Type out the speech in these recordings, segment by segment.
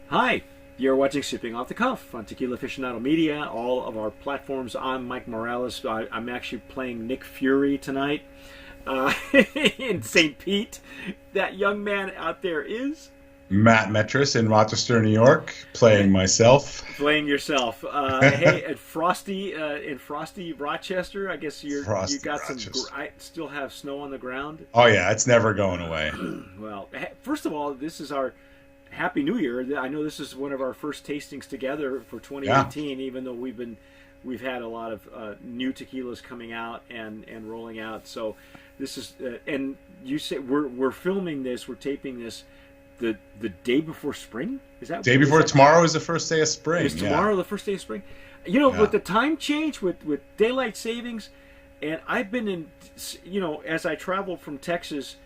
Hi, you're watching Sipping Off the Cuff on Tequila Aficionado Media, all of our platforms. I'm Mike Morales. I'm actually playing Nick Fury tonight in St. Pete. That young man out there is Matt Metris in Rochester, New York, playing myself. playing yourself. Hey, at Frosty in Frosty Rochester, I guess you Frosty got Rochester. I still have snow on the ground. Oh yeah, it's never going away. Well, first of all, this is our Happy New Year. I know this is one of our first tastings together for Yeah, 2018, even though we've had a lot of new tequilas coming out and rolling out. So this is and you say we're filming this, we're taping this the day before spring. day before tomorrow is the first day of spring. Is Yeah, tomorrow the first day of spring? You know, with yeah. the time change with daylight savings, and I've been in, as I traveled from Texas,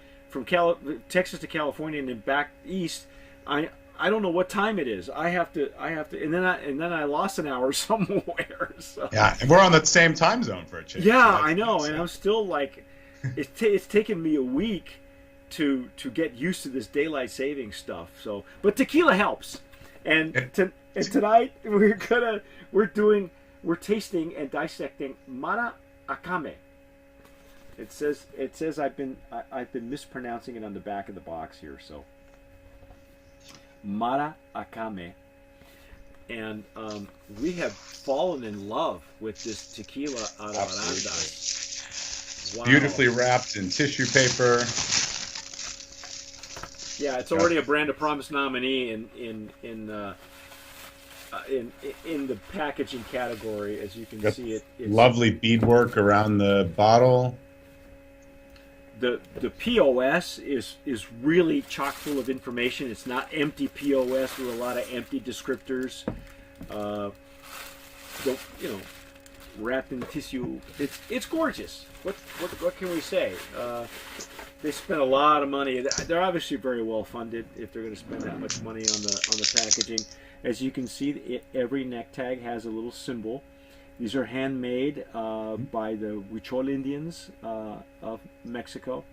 Texas to California and then back east, I don't know what time it is. I have to, and then I lost an hour somewhere. So Yeah, and we're on the same time zone for a change. yeah, So I that's know, nice. and I'm still like, it's taken me a week to get used to this daylight saving stuff. So, but tequila helps, and tonight we're tasting and dissecting Maracame. It says I've been mispronouncing it on the back of the box here. So Maracame, and we have fallen in love with this tequila out of Absolutely. Arandas. Beautifully Wow. wrapped in tissue paper. Yeah, it's Got already a Brand of Promise nominee in the packaging category. As you can got see, it's lovely beadwork around the bottle. the POS is really chock full of information. It's not empty POS with a lot of empty descriptors. Uh, the, you know, Wrapped in tissue. It's gorgeous. What can we say? They spent a lot of money. They're obviously very well funded if they're going to spend that much money on the packaging. As you can see, every neck tag has a little symbol. These are handmade by the Huichol Indians of Mexico,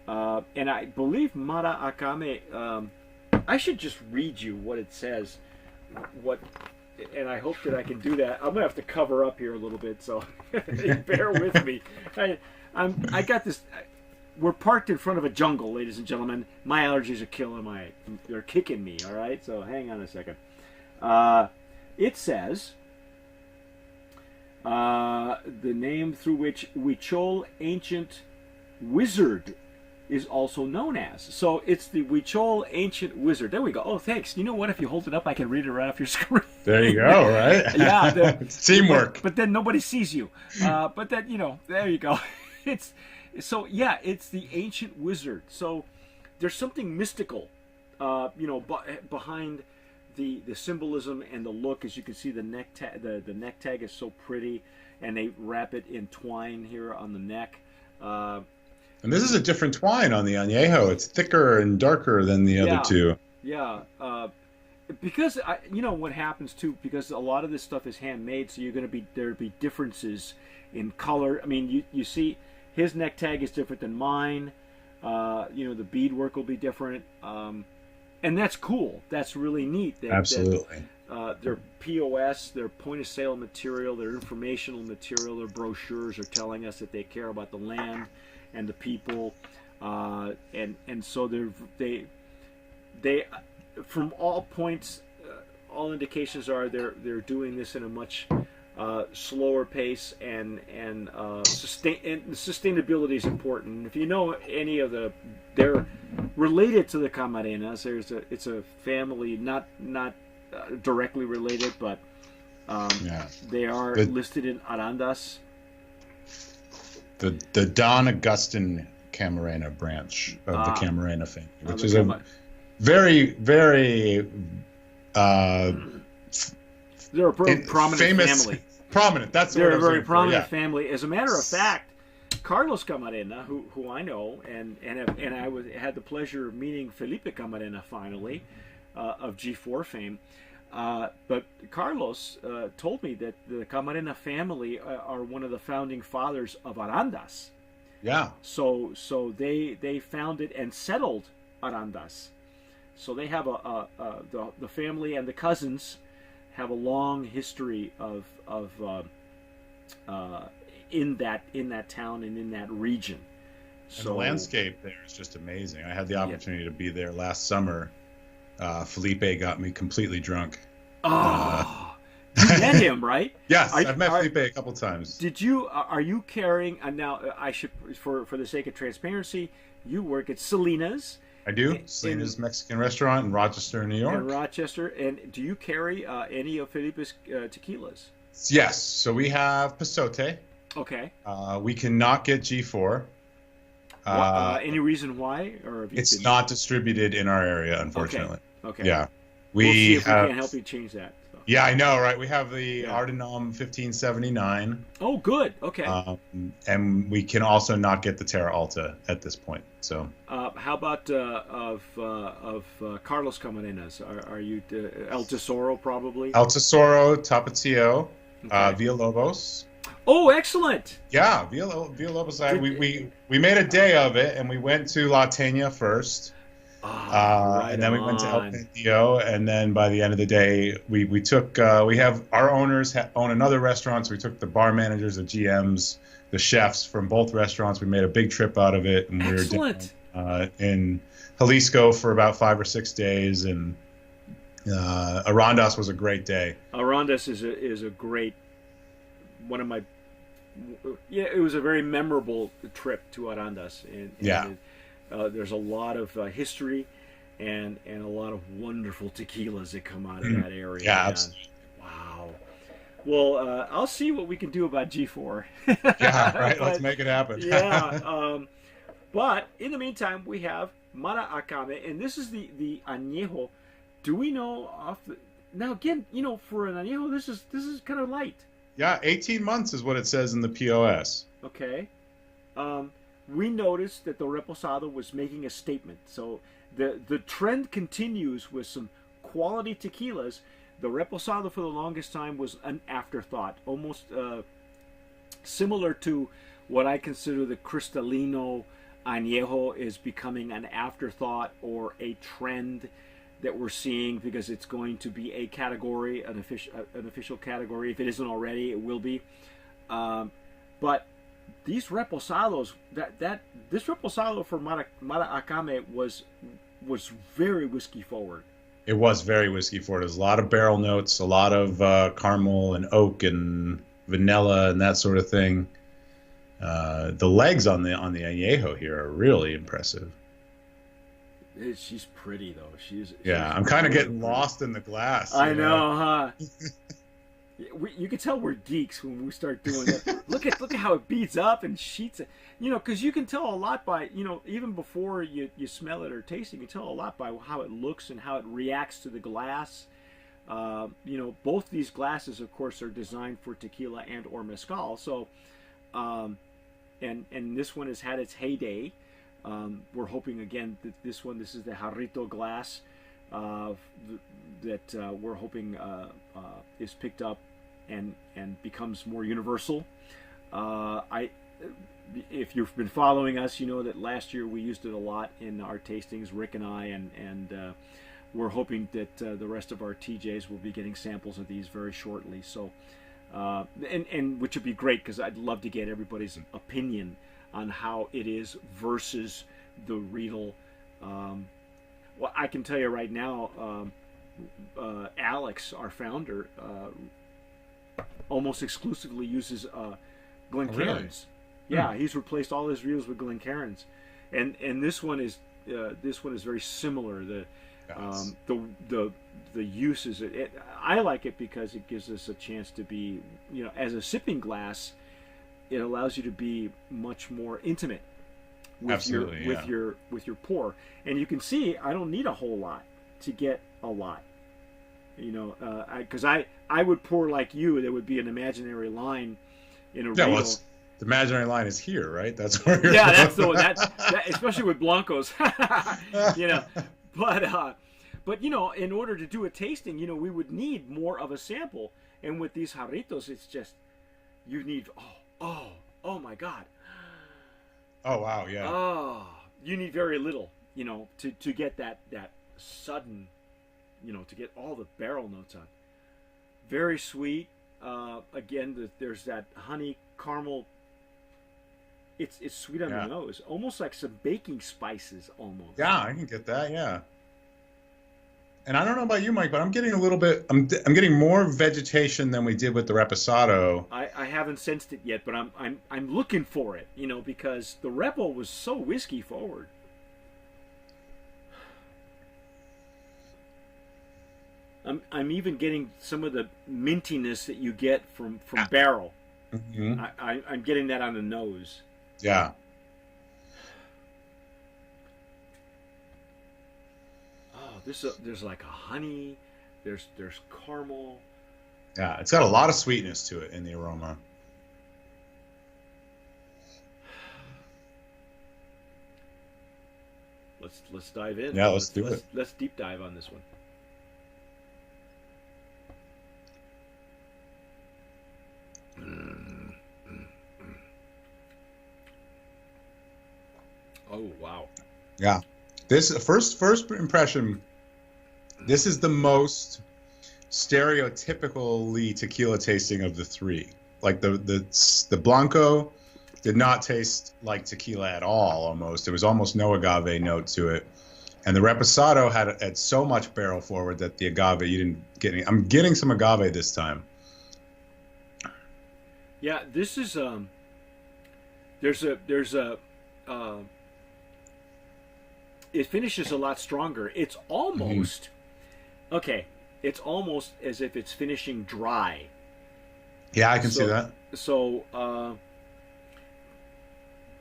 and I believe Mara Akame. I should just read you what it says. What, and I hope that I can do that. I'm gonna have to cover up here a little bit, so bear with me. I got this. We're parked in front of a jungle, ladies and gentlemen. My allergies are they're kicking me. All right, so hang on a second. It says the name through which Huichol ancient wizard is also known as. So it's the Huichol ancient wizard. There we go. Oh, thanks. You know what? If you hold it up, I can read it right off your screen. There you go, right? Yeah, It's teamwork. but then nobody sees you. But then there you go. It's it's the ancient wizard. So there's something mystical, behind the symbolism and the look. As you can see, the neck tag, the neck tag is so pretty, and they wrap it in twine here on the neck. And this is a different twine on the Anejo. It's thicker and darker than the other Yeah, two. yeah. Because what happens too, because a lot of this stuff is handmade, so there'll be differences in color. I mean, you see his neck tag is different than mine. The beadwork will be different, and that's cool. That's really neat. Absolutely. Their POS, their point of sale material, their informational material, their brochures are telling us that they care about the land and the people, and so they from all points, all indications are they're doing this in a much slower pace, and sustainability is important. And if you know any of they're related to the Camarenas. It's a family, not directly related, but Yeah. they are The listed in Arandas. the Don Augustin Camarena branch of the Ah, Camarena family, which the is a very, very uh, they're a prominent famous, family. prominent. That's the word They're I a was very looking for. prominent Yeah. family. As a matter of fact, Carlos Camarena, who I know, and had the pleasure of meeting Felipe Camarena finally, of G4 fame. But Carlos told me that the Camarena family are one of the founding fathers of Arandas. Yeah. So they founded and settled Arandas. So they have the family and the cousins have a long history of in that town and in that region. And the landscape there is just amazing. I had the opportunity to be there last summer. Felipe got me completely drunk. Oh, you met him, right? Yes, I've met Felipe a couple times. Did you? Are you carrying? Now, I should, for the sake of transparency, you work at Selena's. I do. Selena's Mexican restaurant in Rochester, New York. In Rochester, and do you carry any of Felipe's tequilas? Yes. So we have Pasote. Okay. We cannot get G4. Any reason why? Or it's not distributed in our area, unfortunately. Okay. Yeah. We'll see if we can't help you change that. So. Yeah, I know, right? We have the Ardenom 1579. Oh, good. Okay. And we can also not get the Terra Alta at this point. So. How about of Carlos Camarenas? Are you El Tesoro probably? El Tesoro, Tapatio, Villalobos. Oh, excellent! Yeah, Villalobos. We made a day of it, and we went to La Teña first. And then we went to El Pendio, and then by the end of the day, we took we have our owners own another restaurant, so we took the bar managers, the GMs, the chefs from both restaurants. We made a big trip out of it, and we were down, in Jalisco for about 5 or 6 days, and Arandas was a great day. Arandas is a great one of my it was a very memorable trip to Arandas, and there's a lot of history and a lot of wonderful tequilas that come out of that area. Yeah, absolutely. Wow. Well, I'll see what we can do about G4. Yeah, right. Let's make it happen. Yeah. But in the meantime, we have Maracame, and this is the Anejo. Do we know now again? For an Anejo, this is kind of light. Yeah, 18 months is what it says in the POS. Okay. We noticed that the Reposado was making a statement. So the trend continues with some quality tequilas. The Reposado for the longest time was an afterthought, almost similar to what I consider the Cristalino Anejo is becoming an afterthought or a trend that we're seeing because it's going to be a category, an official category. If it isn't already, it will be. But these reposados, this reposado for Maracame was very whiskey forward. It was very whiskey forward. There's a lot of barrel notes, a lot of caramel and oak and vanilla and that sort of thing. The legs on the Añejo here are really impressive. She's pretty though. She's I'm kind of getting lost in the glass. I know, huh? You can tell we're geeks when we start doing that. Look at how it beats up and sheets it. Because you can tell a lot by even before you smell it or taste it, you can tell a lot by how it looks and how it reacts to the glass. Both these glasses, of course, are designed for tequila and or mezcal. So, and this one has had its heyday. We're hoping again that this is the Jarrito glass that we're hoping is picked up and becomes more universal. If you've been following us, you know that last year we used it a lot in our tastings, Rick and I, and we're hoping that the rest of our TJs will be getting samples of these very shortly. So, and which would be great because I'd love to get everybody's opinion on how it is versus the Riedel. Well, I can tell you right now, Alex, our founder, almost exclusively uses Glencairns. Really? Yeah, he's replaced all his Riedels with Glencairns, and this one is very similar. The uses I like it because it gives us a chance to be, as a sipping glass, it allows you to be much more intimate with your pour, and you can see I don't need a whole lot to get a lot. Because I would pour like you. There would be an imaginary line in a Riedel. Well, the imaginary line is here, right? That's where you're that's especially with blancos. But in order to do a tasting, we would need more of a sample, and with these jarritos, it's just you need oh my God. Oh wow, yeah. Oh, you need very little, to get that sudden, to get all the barrel notes on. Very sweet. Again, there's that honey caramel. It's sweet on the nose, almost like some baking spices, almost. Yeah, I can get that. Yeah. And I don't know about you, Mike, but I'm getting a little bit. I'm getting more vegetation than we did with the Reposado. I haven't sensed it yet, but I'm looking for it. Because the Repo was so whiskey forward. I'm even getting some of the mintiness that you get from barrel. Mm-hmm. I'm getting that on the nose. Yeah. Oh, there's like a honey. There's caramel. Yeah, it's got a lot of sweetness to it in the aroma. Let's dive in. Yeah, let's do it. Let's deep dive on this one. Oh, wow. Yeah. This first impression, this is the most stereotypically tequila tasting of the three. Like the Blanco did not taste like tequila at all, almost. There was almost no agave note to it. And the Reposado had so much barrel forward that the agave, you didn't get any. I'm getting some agave this time. Yeah, this is there's a it finishes a lot stronger. It's almost okay. It's almost as if it's finishing dry. Yeah, I can see that. So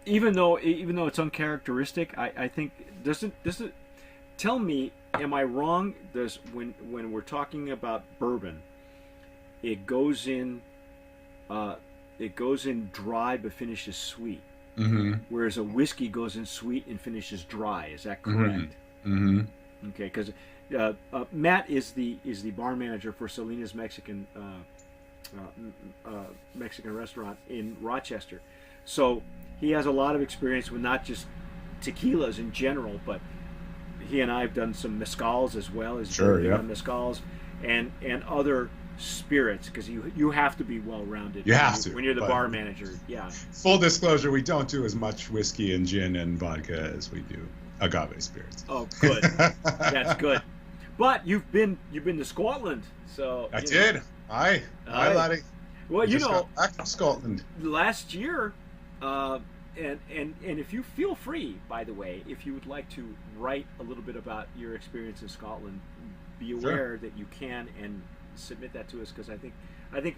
even though it's uncharacteristic, I think doesn't tell me, am I wrong? Does when we're talking about bourbon, it goes in dry but finishes sweet. Mm-hmm. Whereas a whiskey goes in sweet and finishes dry. Is that correct? Mm-hmm. Okay, because Matt is the bar manager for Selena's Mexican restaurant in Rochester, so he has a lot of experience with not just tequilas in general, but he and I have done some mezcals as well as mezcals and other spirits, because you have to be well-rounded. When you're the bar manager. Yeah. Full disclosure, we don't do as much whiskey and gin and vodka as we do agave spirits. Oh, good. That's good. But you've been to Scotland, so I did. Aye, laddie. Well, back from Scotland last year, and if you feel free, by the way, if you would like to write a little bit about your experience in Scotland, be aware that you can and submit that to us, because I think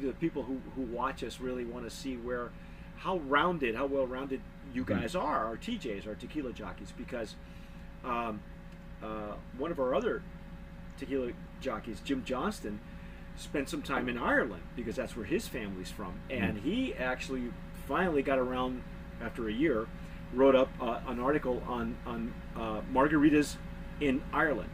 the people who watch us really want to see how well-rounded you guys are, our TJs, our tequila jockeys, because one of our other tequila jockeys, Jim Johnston, spent some time in Ireland because that's where his family's from, and he actually finally got around after a year, wrote up an article on margaritas in Ireland.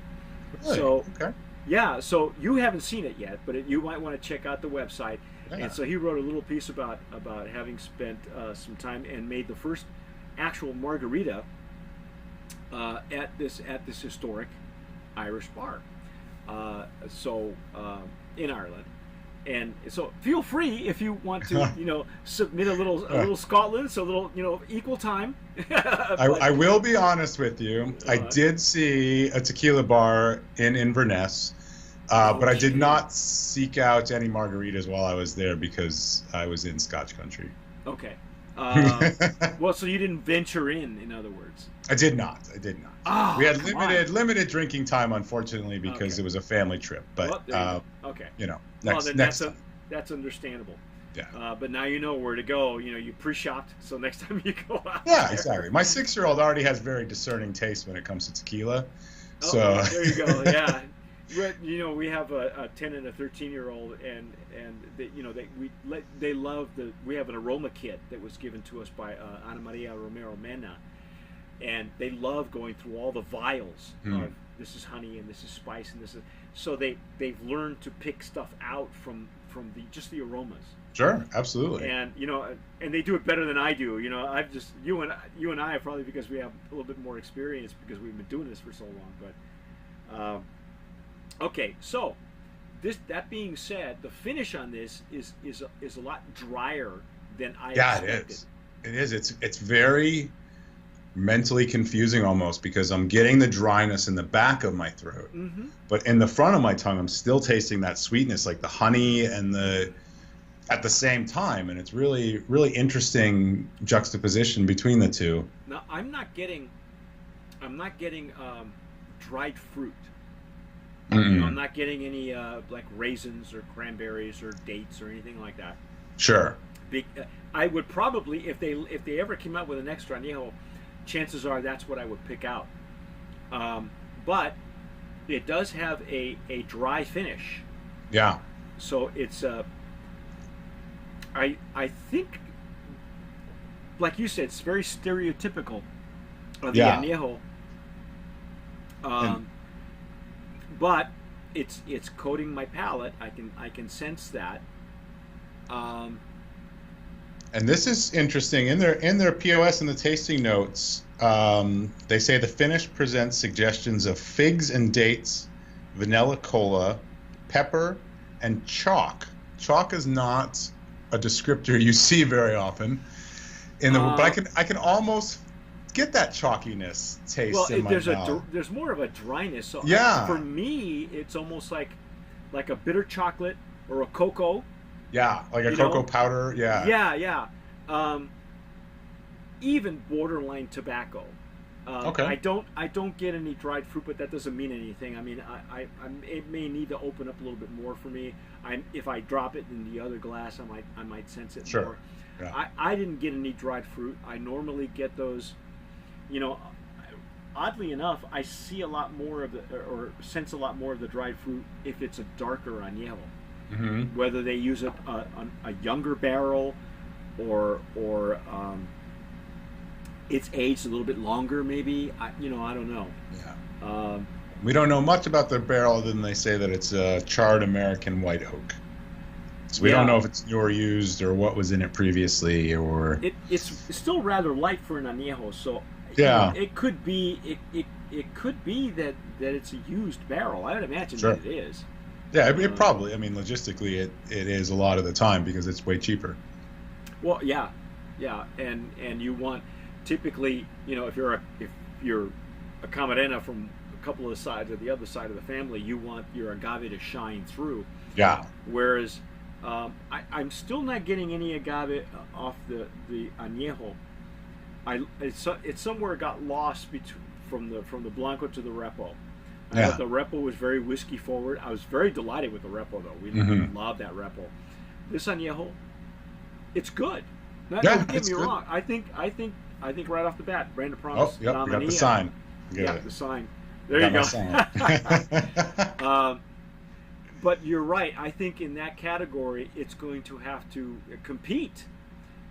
Really? So okay. Yeah, so you haven't seen it yet, but you might want to check out the website. Yeah. And so he wrote a little piece about having spent some time and made the first actual margarita at this historic Irish bar. In Ireland, and so feel free if you want to, submit a little Scotland, so a little equal time. I will be honest with you. I did see a tequila bar in Inverness, but I did not seek out any margaritas while I was there because I was in Scotch country. Okay. Well, so you didn't venture in other words. I did not. Oh, we had limited drinking time, unfortunately, because it was a family trip. But okay. Next time. That's understandable. Yeah. But now you know where to go. You pre-shopped, so next time you go out. Yeah, exactly. My 6-year-old already has very discerning taste when it comes to tequila. So there you go. Yeah. We have a 10 and a 13-year-old, and they love we have an aroma kit that was given to us by Ana Maria Romero Mena, and they love going through all the vials of this is honey and this is spice and this is, so they've learned to pick stuff out from just the aromas. Sure, absolutely. And and they do it better than I do. I've just you and I probably because we have a little bit more experience because we've been doing this for so long, but. Um, okay, so that being said, the finish on this is a lot drier than I Yeah, expected. it is. It is. It's very mentally confusing almost because I'm getting the dryness in the back of my throat, Mm-hmm. but in the front of my tongue, I'm still tasting that sweetness, like the honey and the at the same time, and it's really really interesting juxtaposition between the two. Now I'm not getting dried fruit. I'm Mm-mm. not getting any like raisins or cranberries or dates or anything like that. Sure. I would probably, if they ever came out with an extra añejo, chances are that's what I would pick out. But it does have a dry finish, Yeah. so it's I think, like you said, it's very stereotypical of the Yeah. añejo. And But it's coating my palate. I can sense that. Um, And this is interesting. In their POS and the tasting notes, they say the finish presents suggestions of figs and dates, vanilla cola, pepper, and chalk. Chalk is not a descriptor you see very often. But I can almost get that chalkiness taste in my mouth. there's more of a dryness. So Yeah. for me, it's almost like a bitter chocolate or a cocoa. Yeah, like a You cocoa know? powder. Yeah. Yeah. Even borderline tobacco. Okay. I don't get any dried fruit, but that doesn't mean anything. I mean, it may need to open up a little bit more for me. If I drop it in the other glass, I might sense it Sure. more. Yeah. I didn't get any dried fruit. I normally get those. You know, oddly enough, I see a lot more of or sense a lot more of the dried fruit if it's a darker añejo. Mm-hmm. Whether they use a younger barrel or it's aged a little bit longer, maybe. I don't know. Yeah. Um, We don't know much about the barrel other than they say that it's a charred American white oak. So we don't know if it's new or used or what was in it previously or. It's still rather light for an añejo, so Yeah. it could be it could be that it's a used barrel. I would imagine Sure. that it is. Yeah, it probably. I mean, logistically, it is a lot of the time because it's way cheaper. Well, yeah, and you want typically, if you're a camarena from a couple of sides or the other side of the family, you want your agave to shine through. Yeah. Whereas I'm still not getting any agave off the añejo. It somewhere got lost from the blanco to the repo. I thought the repo was very whiskey forward. I was very delighted with the repo though. We love that repo. This añejo, it's good. Don't get me wrong. I think right off the bat, Brand of Promise. Oh, yep, nominee. we got the sign. The sign. There you go. But you're right. I think in that category, it's going to have to compete,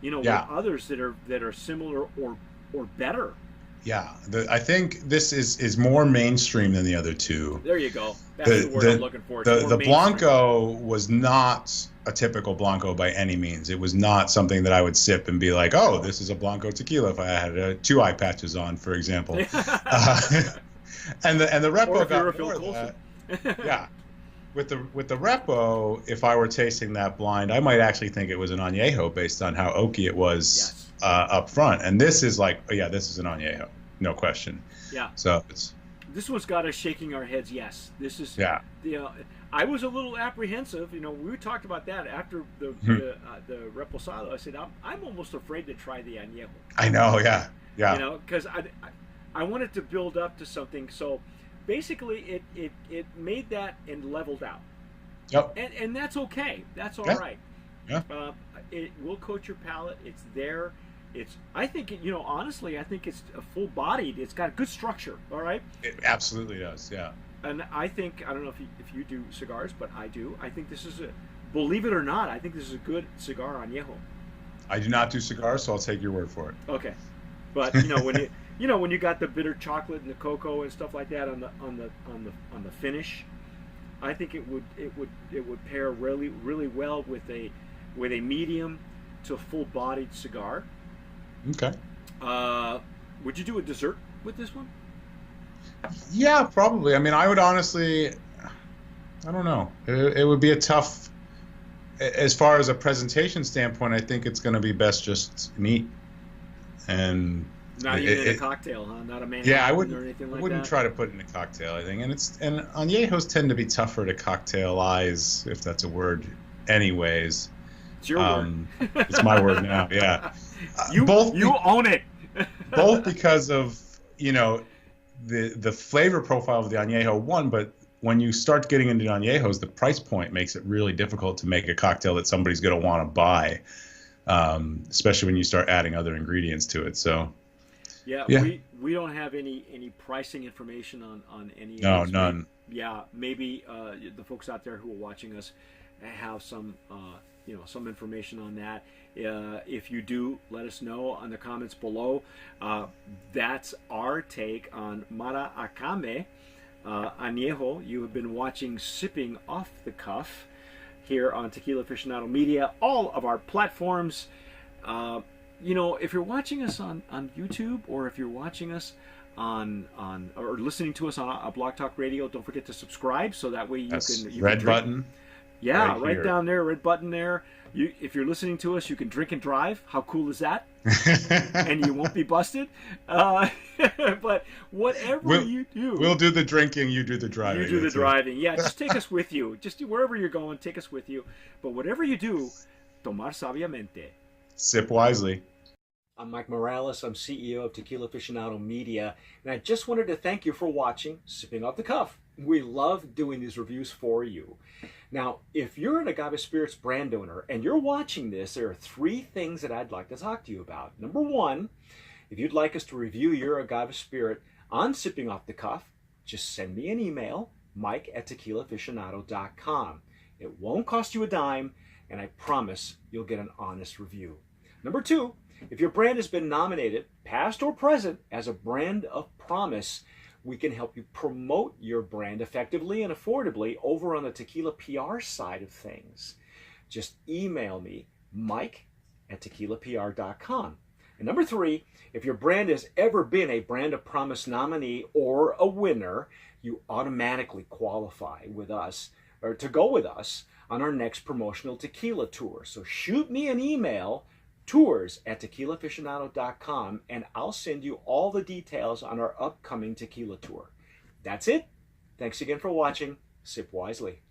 with others that are similar or better. Yeah, I think this is more mainstream than the other two. There you go. That's the word I'm looking for. The Blanco was not a typical Blanco by any means. It was not something that I would sip and be like, oh, this is a Blanco tequila if I had 2 eye patches on, for example. And the Repo got more of that. Yeah. With the Repo, if I were tasting that blind, I might actually think it was an añejo based on how oaky it was up front. And this is like, this is an añejo, no question. Yeah. So this one's got us shaking our heads. Yes, this is. Yeah. I was a little apprehensive. We talked about that after the Reposado. I said I'm almost afraid to try the añejo. I know. Yeah. Yeah. Because I wanted to build up to something. So basically, it made that and leveled out. Yep. And that's okay. That's all right. Yeah. It will coat your palate. It's there. I think honestly, I think it's a full bodied. It's got good structure. All right. It absolutely does. Yeah. And I don't know if you do cigars, but I do. I think this is believe it or not, I think this is a good cigar añejo. I do not do cigars, so I'll take your word for it. Okay. But when you got the bitter chocolate and the cocoa and stuff like that on the finish, I think it would pair really really well with a medium to full bodied cigar. Okay. Would you do a dessert with this one? Yeah, probably. I mean, I would honestly, I don't know. It would be a tough, as far as a presentation standpoint, I think it's going to be best just neat. And Not even in a cocktail, huh? Not a yeah, Manhattan or anything like wouldn't that. try to put it in a cocktail, I think. And añejos tend to be tougher to cocktailize, if that's a word, anyways. It's your word. It's my word now. Yeah. You own it. Both because of, you know, the flavor profile of the añejo one, but when you start getting into añejos, the price point makes it really difficult to make a cocktail that somebody's going to want to buy, especially when you start adding other ingredients to it. So yeah, we don't have any pricing information on any of no, these. none. Maybe the folks out there who are watching us have some some information on that. If you do, let us know on the comments below. That's our take on Maracame Anejo. You have been watching Sipping Off the Cuff here on Tequila Aficionado Media, all of our platforms. If you're watching us on YouTube, or if you're watching us on or listening to us on a Blog Talk Radio, don't forget to subscribe so that way you can red button. Yeah, right down there, red button there. If you're listening to us, you can drink and drive. How cool is that? And you won't be busted. But whatever you do, we'll do the drinking. You do the driving. You do the driving. Yeah, just take us with you. Just wherever you're going, take us with you. But whatever you do, tomar sabiamente. Sip wisely. I'm Mike Morales. I'm CEO of Tequila Aficionado Media, and I just wanted to thank you for watching Sipping Off the Cuff. We love doing these reviews for you. Now, if you're an Agave Spirits brand owner and you're watching this, there are 3 things that I'd like to talk to you about. Number 1, if you'd like us to review your Agave Spirit on Sipping Off the Cuff, just send me an email, mike@tequilaaficionado.com. It won't cost you a dime, and I promise you'll get an honest review. Number 2, if your brand has been nominated, past or present, as a brand of promise, we can help you promote your brand effectively and affordably over on the tequila PR side of things. Just email me, mike@tequilapr.com. And number 3, if your brand has ever been a Brand of Promise nominee or a winner, you automatically qualify with us, or to go with us, on our next promotional tequila tour. So shoot me an email, tours@tequilaaficionado.com, and I'll send you all the details on our upcoming tequila tour. That's it. Thanks again for watching. Sip wisely.